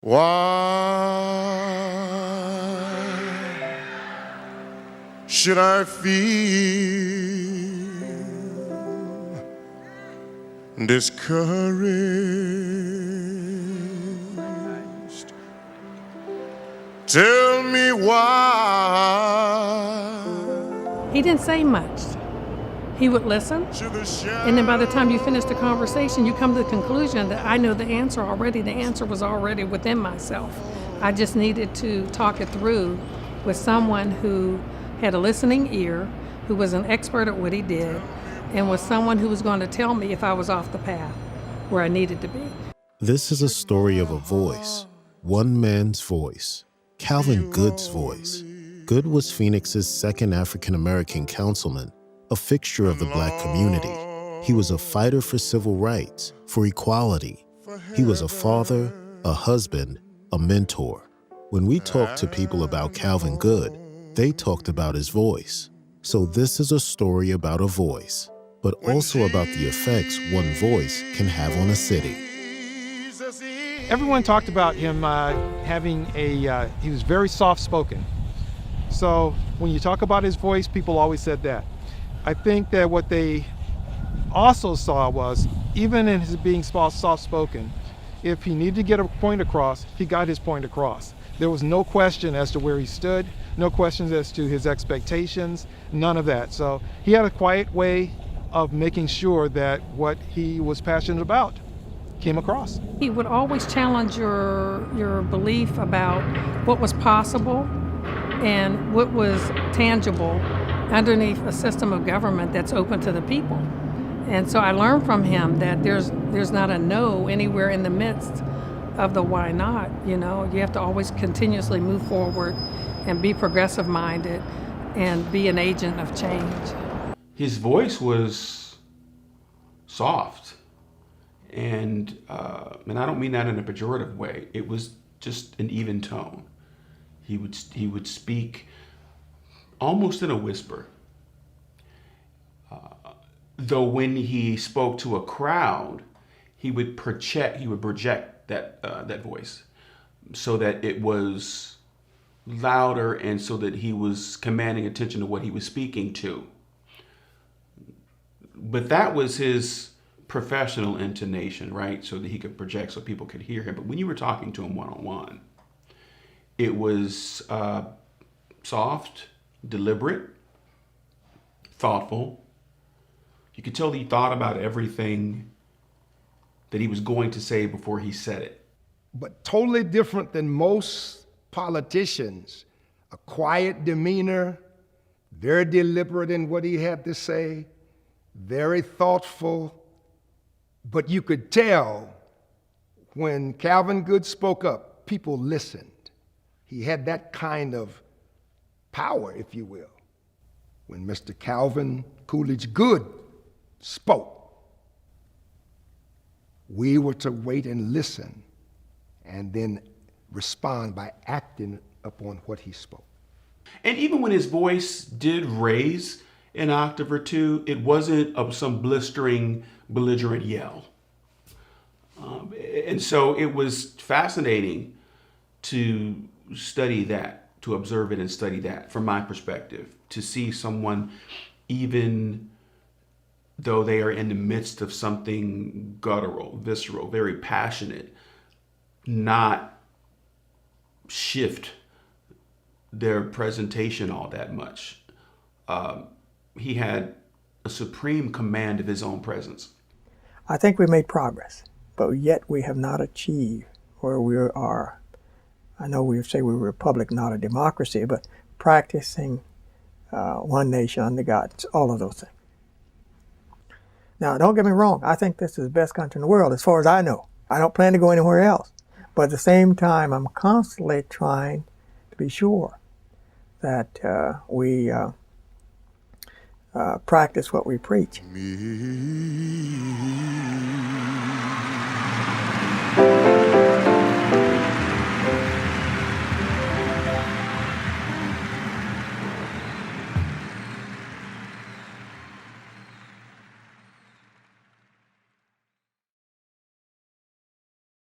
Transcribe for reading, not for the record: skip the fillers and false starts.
Why should I feel discouraged? Tell me why. He didn't say much. He would listen, and then by the time you finish the conversation, you come to the conclusion that I know the answer already. The answer was already within myself. I just needed to talk it through with someone who had a listening ear, who was an expert at what he did, and was someone who was going to tell me if I was off the path where I needed to be. This is a story of a voice, one man's voice, Calvin Goode's voice. Goode was Phoenix's second African-American councilman, a fixture of the Black community. He was a fighter for civil rights, for equality. He was a father, a husband, a mentor. When we talked to people about Calvin Goode, they talked about his voice. So this is a story about a voice, but also about the effects one voice can have on a city. Everyone talked about him he was very soft-spoken. So when you talk about his voice, people always said that. I think that what they also saw was, even in his being soft-spoken, if he needed to get a point across, he got his point across. There was no question as to where he stood, no questions as to his expectations, none of that. So he had a quiet way of making sure that what he was passionate about came across. He would always challenge your belief about what was possible and what was tangible underneath a system of government that's open to the people. And so I learned from him that there's not a no anywhere in the midst of the why not. You know, you have to always continuously move forward and be progressive minded and be an agent of change. His voice was soft, and I don't mean that in a pejorative way. It was just an even tone. He would speak almost in a whisper. Though when he spoke to a crowd, he would project that voice so that it was louder and so that he was commanding attention to what he was speaking to. But that was his professional intonation, right? So that he could project so people could hear him. But when you were talking to him one-on-one, it was soft, deliberate, thoughtful. You could tell he thought about everything that he was going to say before he said it. But totally different than most politicians. A quiet demeanor, very deliberate in what he had to say, very thoughtful. But you could tell when Calvin Goode spoke up, people listened. He had that kind of power, if you will. When Mr. Calvin Coolidge Goode spoke, we were to wait and listen and then respond by acting upon what he spoke. And even when his voice did raise an octave or two, it wasn't of some blistering, belligerent yell. And so it was fascinating to study that, to observe it and study that from my perspective, to see someone, even though they are in the midst of something guttural, visceral, very passionate, not shift their presentation all that much. He had a supreme command of his own presence. I think we made progress, but yet we have not achieved where we are. I know we say we're a republic, not a democracy, but practicing one nation under God, all of those things. Now, don't get me wrong. I think this is the best country in the world, as far as I know. I don't plan to go anywhere else. But at the same time, I'm constantly trying to be sure that we practice what we preach.